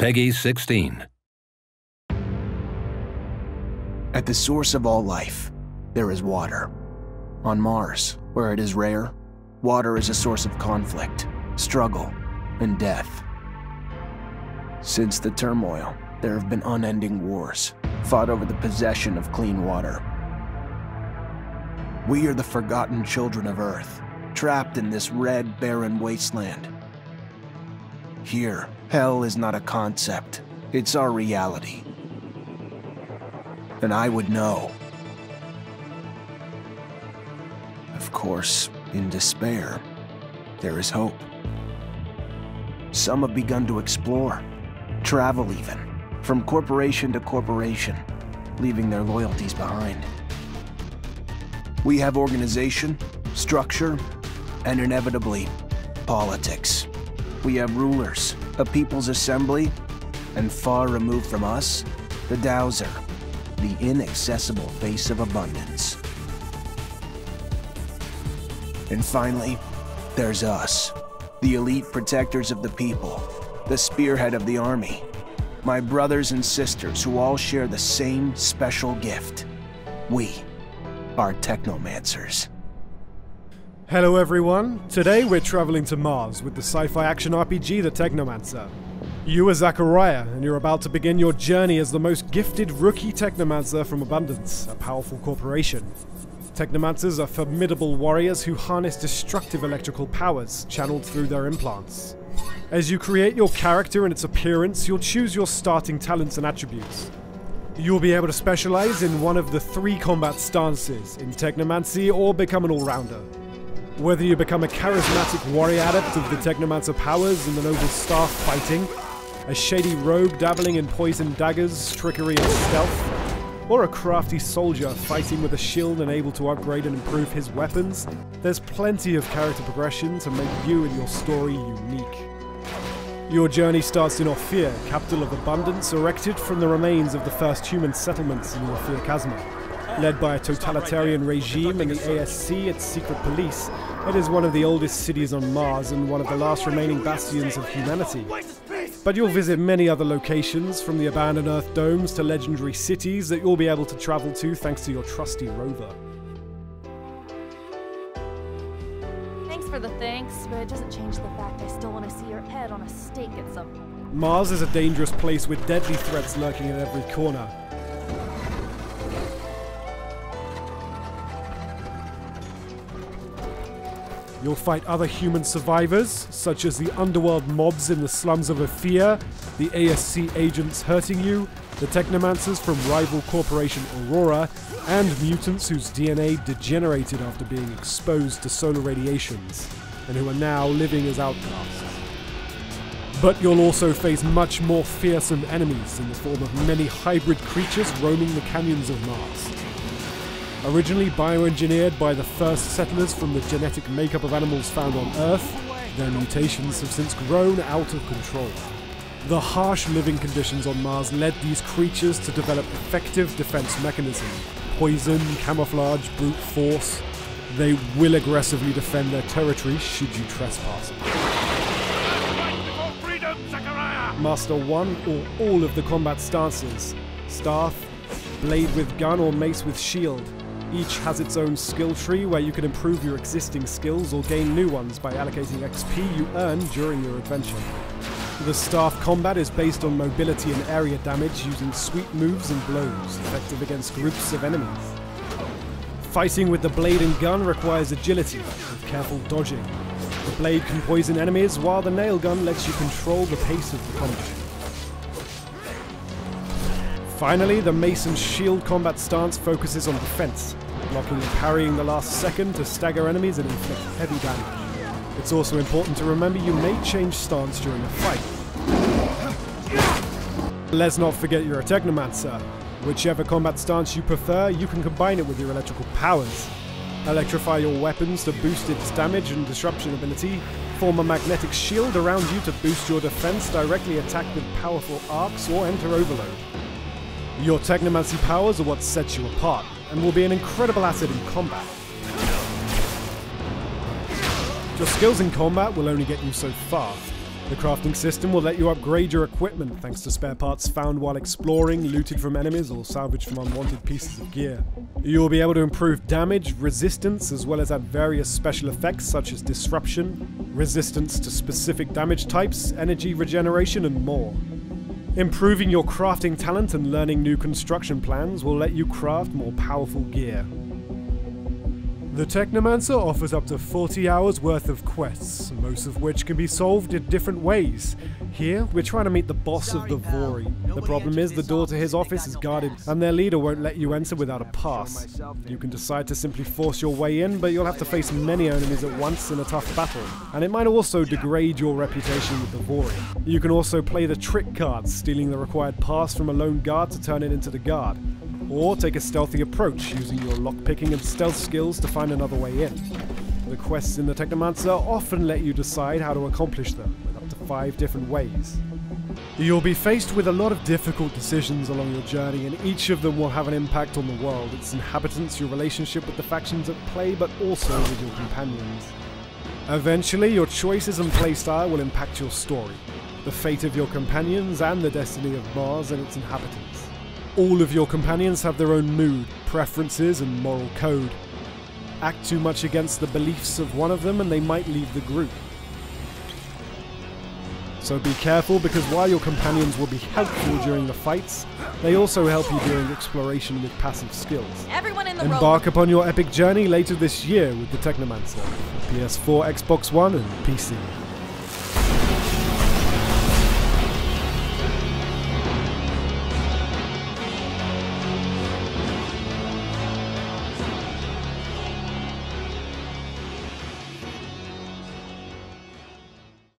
Peggy 16. At the source of all life, there is water. On Mars, where it is rare, water is a source of conflict, struggle, and death. Since the turmoil, there have been unending wars, fought over the possession of clean water. We are the forgotten children of Earth, trapped in this red, barren wasteland. Here, hell is not a concept, it's our reality. And I would know. Of course, in despair, there is hope. Some have begun to explore, travel even, from corporation to corporation, leaving their loyalties behind. We have organization, structure, and inevitably, politics. We have rulers, a people's assembly, and far removed from us, the Dowser, the inaccessible face of abundance. And finally, there's us, the elite protectors of the people, the spearhead of the army, my brothers and sisters who all share the same special gift. We are Technomancers. Hello everyone, today we're traveling to Mars with the sci-fi action RPG The Technomancer. You are Zachariah, and you're about to begin your journey as the most gifted rookie Technomancer from Abundance, a powerful corporation. Technomancers are formidable warriors who harness destructive electrical powers, channeled through their implants. As you create your character and its appearance, you'll choose your starting talents and attributes. You'll be able to specialize in one of the 3 combat stances, in Technomancy or become an all-rounder. Whether you become a charismatic warrior adept of the Technomancer powers in the noble staff fighting, a shady rogue dabbling in poison daggers, trickery and stealth, or a crafty soldier fighting with a shield and able to upgrade and improve his weapons, there's plenty of character progression to make you and your story unique. Your journey starts in Ophir, capital of Abundance, erected from the remains of the first human settlements in the Ophir Chasma. Led by a totalitarian regime and the ASC, its secret police, it is one of the oldest cities on Mars and one of the last remaining bastions of humanity. But you'll visit many other locations, from the abandoned Earth domes to legendary cities that you'll be able to travel to thanks to your trusty rover. Thanks for the thanks, but it doesn't change the fact I still want to see your head on a stake at some point. Mars is a dangerous place with deadly threats lurking at every corner. You'll fight other human survivors, such as the underworld mobs in the slums of Ophir, the ASC agents hurting you, the Technomancers from rival corporation Aurora, and mutants whose DNA degenerated after being exposed to solar radiations, and who are now living as outcasts. But you'll also face much more fearsome enemies in the form of many hybrid creatures roaming the canyons of Mars. Originally bioengineered by the first settlers from the genetic makeup of animals found on Earth, their mutations have since grown out of control. The harsh living conditions on Mars led these creatures to develop effective defense mechanisms: poison, camouflage, brute force. They will aggressively defend their territory should you trespass. Master one or all of the combat stances: staff, blade with gun, or mace with shield. Each has its own skill tree where you can improve your existing skills or gain new ones by allocating XP you earn during your adventure. The staff combat is based on mobility and area damage using sweep moves and blows, effective against groups of enemies. Fighting with the blade and gun requires agility, with careful dodging. The blade can poison enemies, while the nail gun lets you control the pace of the combat. Finally, the mace and shield combat stance focuses on defense, blocking and parrying the last second to stagger enemies and inflict heavy damage. It's also important to remember you may change stance during a fight. Let's not forget you're a Technomancer. Whichever combat stance you prefer, you can combine it with your electrical powers. Electrify your weapons to boost its damage and disruption ability, form a magnetic shield around you to boost your defense, directly attack with powerful arcs, or enter overload. Your Technomancy powers are what sets you apart, and will be an incredible asset in combat. Your skills in combat will only get you so far. The crafting system will let you upgrade your equipment thanks to spare parts found while exploring, looted from enemies, or salvaged from unwanted pieces of gear. You'll be able to improve damage, resistance, as well as add various special effects such as disruption, resistance to specific damage types, energy regeneration, and more. Improving your crafting talent and learning new construction plans will let you craft more powerful gear. The Technomancer offers up to 40 hours worth of quests, most of which can be solved in different ways. Here, we're trying to meet the boss of the Vori. The problem is the door to his office is guarded, and their leader won't let you enter without a pass. You can decide to simply force your way in, but you'll have to face many enemies at once in a tough battle, and it might also degrade your reputation with the Vori. You can also play the trick card, stealing the required pass from a lone guard to turn it into the guard. Or take a stealthy approach, using your lockpicking and stealth skills to find another way in. The quests in the Technomancer often let you decide how to accomplish them, with up to 5 different ways. You'll be faced with a lot of difficult decisions along your journey, and each of them will have an impact on the world, its inhabitants, your relationship with the factions at play, but also with your companions. Eventually, your choices and playstyle will impact your story, the fate of your companions, and the destiny of Mars and its inhabitants. All of your companions have their own mood, preferences, and moral code. Act too much against the beliefs of one of them and they might leave the group. So be careful, because while your companions will be helpful during the fights, they also help you during exploration with passive skills. Everyone in the Embark upon your epic journey later this year with the Technomancer, PS4, Xbox One, and PC.